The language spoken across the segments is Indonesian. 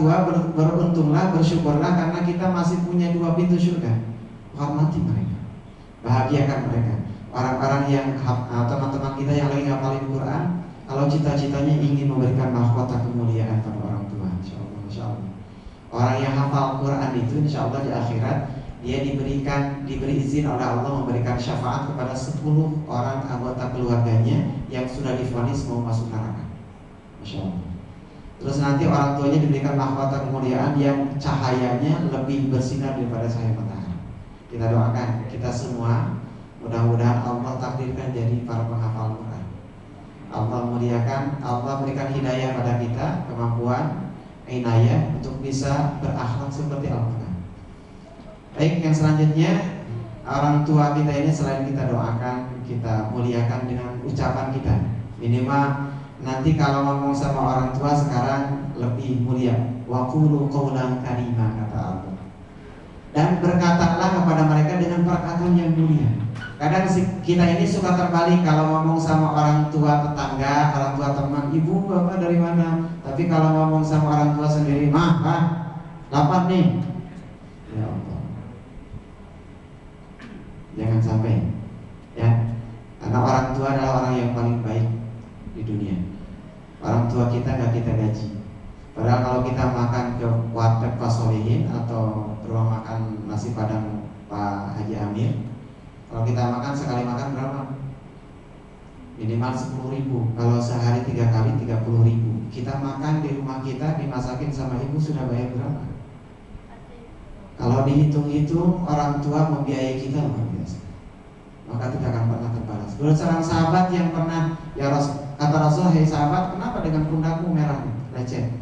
tua, beruntunglah, bersyukurlah karena kita masih punya 2 pintu surga. Hormati mereka, bahagiakan mereka. Orang-orang yang teman-teman kita yang lagi ngapalin Quran, kalau cita-citanya ingin memberikan mahkota kemuliaan pada orang tua, insya Allah, insya Allah. Orang yang hafal Quran itu insya Allah di akhirat dia diberi izin oleh Allah memberikan syafaat kepada 10 orang anggota keluarganya yang sudah divonis mau masuk neraka. Masya Allah. Terus nanti orang tuanya diberikan mahkota kemuliaan yang cahayanya lebih bersinar daripada cahaya matahari. Kita doakan kita semua mudah-mudahan Allah takdirkan jadi para penghafal Quran. Allah muliakan, Allah berikan hidayah pada kita, kemampuan, inayah untuk bisa berakhlak seperti Al-Quran. Baik, yang selanjutnya orang tua kita ini selain kita doakan, kita muliakan dengan ucapan kita. Minimal nanti kalau ngomong sama orang tua sekarang lebih mulia. Wa qulu qawlan karima, kata Allah. Dan berkatalah kepada mereka dengan perkataan yang mulia. Kadang kita ini suka terbalik kalau ngomong sama orang tua tetangga, orang tua teman, ibu bapak dari mana. Tapi kalau ngomong sama orang tua sendiri, lapar nih. Ya Allah, jangan sampai ya. Karena orang tua adalah orang yang paling baik di dunia. Orang tua kita nggak kita gaji. Padahal kalau kita makan ke warteg Pak Solihin atau rumah makan nasi padang Pak Haji Amir, kalau kita makan sekali makan berapa? Minimal 10.000. Kalau sehari 3 kali 30.000. Kita makan di rumah kita dimasakin sama ibu sudah bayar berapa? Kalau dihitung-hitung orang tua membiayai kita luar biasa, maka tidak akan pernah terbalas. Dulu seorang sahabat yang pernah kata Rasul, hei sahabat, kenapa dengan pundakmu merah lecet?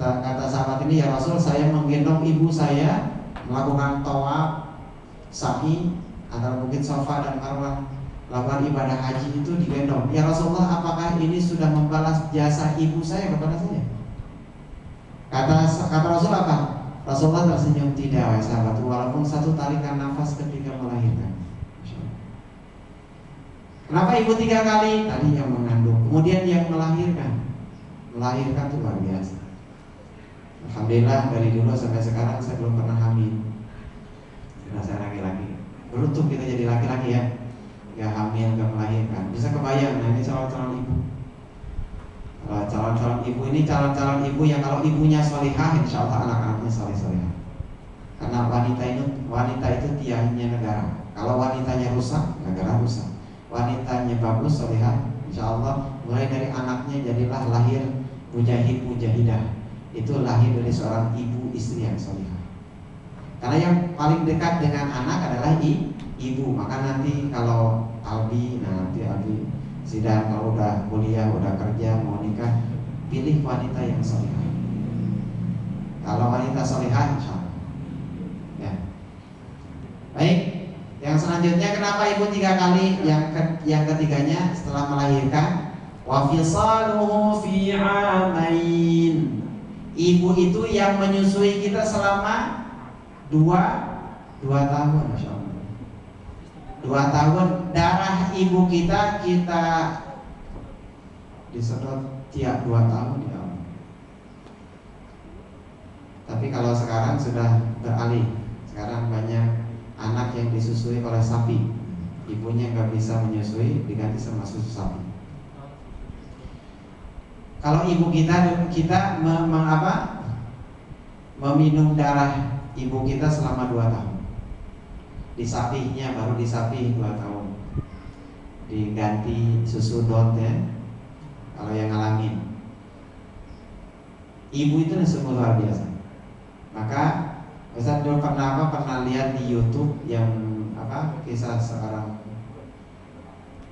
Kata sahabat ini, ya Rasul, saya menggendong ibu saya melakukan tawaf, sa'i antara Bukit Safa dan Marwah, lakukan ibadah haji itu digendong. Ya Rasulullah, apakah ini sudah membalas jasa ibu saya kepada saya? Kata Rasul apa? Rasulullah tersenyum, tidak wahai sahabat, walaupun satu tarikan nafas ketika melahirkan. Kenapa ibu 3 kali? Tadi yang mengandung, kemudian yang melahirkan. Melahirkan itu luar biasa. Alhamdulillah dari dulu sampai sekarang saya belum pernah hamil. Karena saya laki-laki. Beruntung kita jadi laki-laki ya, gak hamil, gak melahirkan. Bisa kebayang, nah ini calon-calon ibu. Calon-calon ibu ini calon-calon ibu yang kalau ibunya solihah, insya Allah anak-anaknya soleh-solehah. Karena wanita itu tiangnya negara. Kalau wanitanya rusak, negara rusak. Wanitanya bagus, solihah, insya Allah mulai dari anaknya jadilah lahir mujahid mujahidah. Itu lahir dari seorang ibu istri yang solihah. Karena yang paling dekat dengan anak adalah ibu. Maka nanti kalau Albi Zidan kalau udah kuliah, udah kerja, mau nikah, pilih wanita yang solihah. Kalau wanita solihah, insya Allah ya. Baik, yang selanjutnya kenapa ibu 3 kali? Yang ketiganya setelah melahirkan, wa fisaluhu fi 'amain. Ibu itu yang menyusui kita selama 2 tahun, Masya Allah. 2 tahun darah ibu kita disedot tiap 2 tahun ya Allah. Tapi kalau sekarang sudah beralih. Sekarang banyak anak yang disusui oleh sapi. Ibunya nggak bisa menyusui, diganti sama susu sapi. Kalau ibu kita meminum darah ibu kita selama 2 tahun. Di sapinya baru di sapi 2 tahun. Diganti susu dot ya. Kalau yang ngalamin, ibu itu sungguh luar biasa. Maka Ustaz dulu pernah lihat di YouTube yang kisah seorang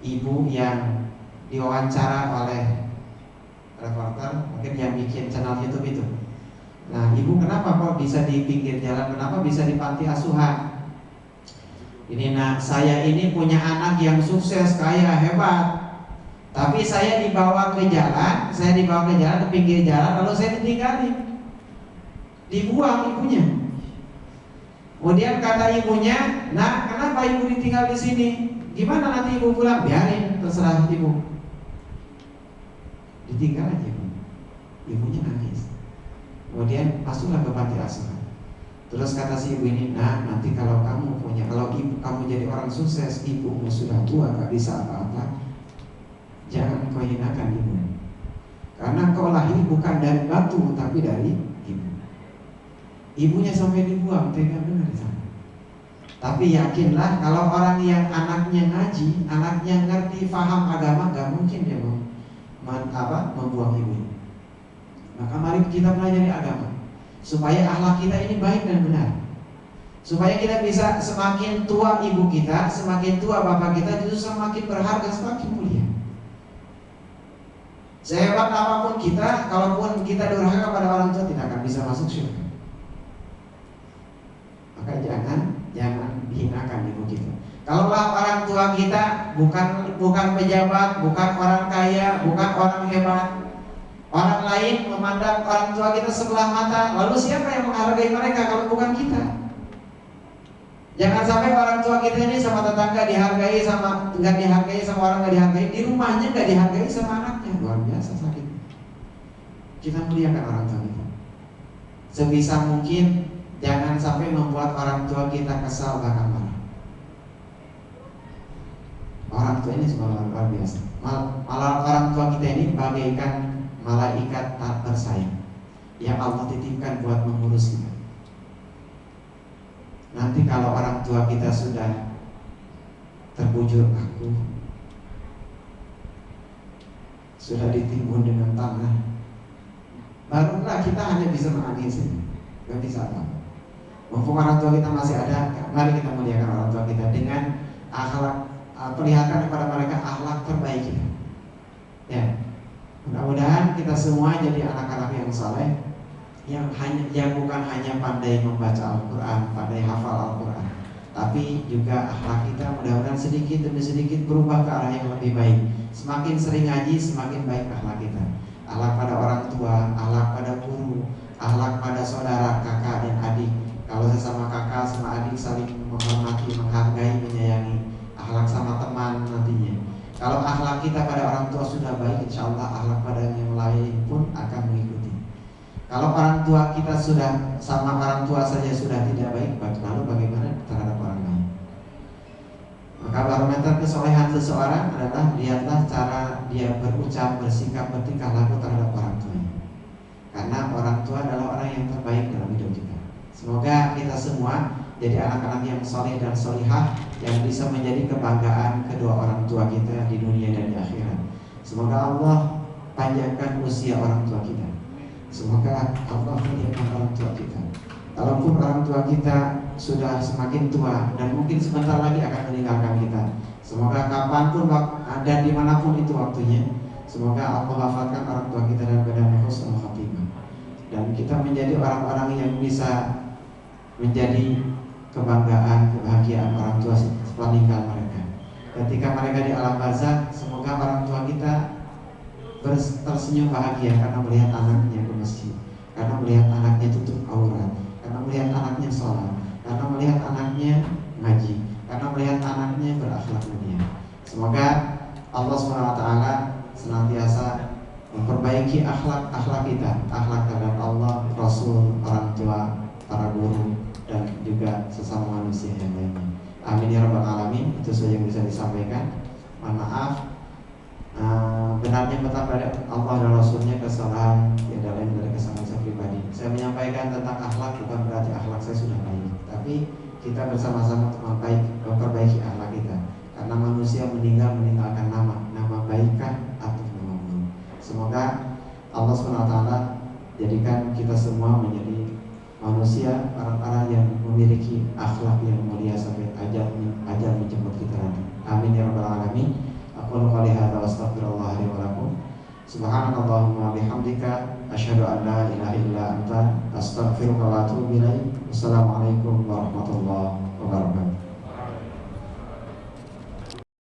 ibu yang diwawancara oleh reporter, mungkin yang bikin channel YouTube itu. Nah, ibu kenapa kok bisa di pinggir jalan? Kenapa bisa di panti asuhan? Ini saya ini punya anak yang sukses, kaya, hebat. Tapi saya dibawa ke jalan ke pinggir jalan, lalu saya ditinggalin. Dibuang ibunya. Kemudian kata ibunya, "Nah, kenapa ibu ditinggal di sini? Gimana nanti ibu pulang?" "Biarin, terserah ibu." Ditinggal aja ibu. Ibunya nangis. Kemudian masuklah ke panti asuhan. Terus kata si ibu ini, nah nanti kalau ibu kamu jadi orang sukses, ibumu sudah tua gak bisa apa-apa, jangan kau hinakan ibu, karena kau lahir bukan dari batu tapi dari ibu. Ibunya sampai dibuang, tega benar di sana. Tapi yakinlah kalau orang yang anaknya ngaji, anaknya ngerti, faham agama, gak mungkin dia membuang ibunya. Maka mari kita pelajari agama supaya akhlak kita ini baik dan benar, supaya kita bisa semakin tua ibu kita, semakin tua bapak kita, justru semakin berharga, semakin mulia. Sehebat apapun kita, kalaupun kita durhaka pada orang tua, tidak akan bisa masuk surga. Maka jangan hinakan ibu kita. Kalaulah orang tua kita bukan pejabat, bukan orang kaya, bukan orang hebat, orang lain memandang orang tua kita sebelah mata, lalu siapa yang menghargai mereka kalau bukan kita? Jangan sampai orang tua kita ini sama tetangga dihargai, sama nggak dihargai, sama orang nggak dihargai, di rumahnya nggak dihargai sama anaknya. Luar biasa sakit. Kita muliakan orang tua kita. Sebisa mungkin jangan sampai membuat orang tua kita kesal bahkan marah. Orang tua ini sebenarnya luar biasa. Malah orang tua kita ini bagaikan malaikat tak bersayap yang Allah titipkan buat mengurus kita. Nanti kalau orang tua kita sudah terbujur kaku, sudah ditimbun dengan tanah, barulah kita hanya bisa menangis, nggak bisa apa. Mumpung orang tua kita masih ada, mari kita muliakan orang tua kita dengan akhlak, perlihatkan kepada mereka akhlak terbaik kita. Ya, mudah-mudahan kita semua jadi anak-anak yang saleh, yang bukan hanya pandai membaca Al-Quran, pandai hafal Al-Quran, tapi juga akhlak kita mudah-mudahan sedikit demi sedikit berubah ke arah yang lebih baik. Semakin sering ngaji, semakin baik akhlak kita. Akhlak pada orang tua, akhlak pada guru, akhlak pada saudara, kakak dan adik. Kalau sesama kakak sama adik saling menghormati, menghargai, menyayangi. Akhlak sama teman nantinya. Kalau akhlak kita pada orang tua sudah baik, insya Allah akhlak pada yang lain pun akan mengikuti. Kalau orang tua kita sudah sama orang tua saja sudah tidak baik, lalu bagaimana terhadap orang lain? Maka barometer kesolehan seseorang adalah lihatlah cara dia berucap, bersikap, bertingkah laku terhadap orang tuanya. Karena orang tua adalah orang yang terbaik dalam hidup kita. Semoga kita semua jadi anak-anak yang soleh dan solihah, yang bisa menjadi kebanggaan kedua orang tua kita di dunia dan di akhirat. Semoga Allah panjangkan usia orang tua kita. Semoga Allah muliakan orang tua kita. Kalaupun orang tua kita sudah semakin tua dan mungkin sebentar lagi akan meninggalkan kita, semoga kapanpun dan dimanapun itu waktunya, semoga Allah wafatkan orang tua kita dalam keadaan husnul khatimah, dan kita menjadi orang-orang yang bisa menjadi kebanggaan, kebahagiaan orang tua sepeninggal mereka. Ketika mereka di alam barzakh, semoga orang tua kita tersenyum bahagia karena melihat anaknya ke masjid, karena melihat anaknya tutup aurat, karena melihat anaknya sholat, karena melihat anaknya ngaji, karena melihat anaknya berakhlak mulia. Semoga Allah SWT senantiasa memperbaiki akhlak kita, akhlak terhadap Allah, Rasul, orang tua, para guru, dan juga sesama manusia yang lainnya. Amin ya rabbal alamin. Itu saja yang bisa disampaikan. Mohon maaf, benarnya tetap pada Allah dan Rasulnya, kesalahan tiada lain dari kesalahan saya pribadi. Saya menyampaikan tentang akhlak bukan berarti akhlak saya sudah baik, tapi kita bersama-sama untuk memperbaiki akhlak kita. Karena manusia meninggalkan nama baikkah atau nama buruk. Semoga Allah SWT jadikan kita semua menjadi manusia, orang-orang yang memiliki akhlak yang mulia sampai ajal menjemput kita nanti. Amin ya rabbal alamin. Aku qouli hadza wa astaghfirullah li wa lakum. Subhanakallahumma bihamdika asyhadu an la ilaha illa anta astaghfiruka wa atubu ilaik. Wassalamualaikum warahmatullahi wabarakatuh.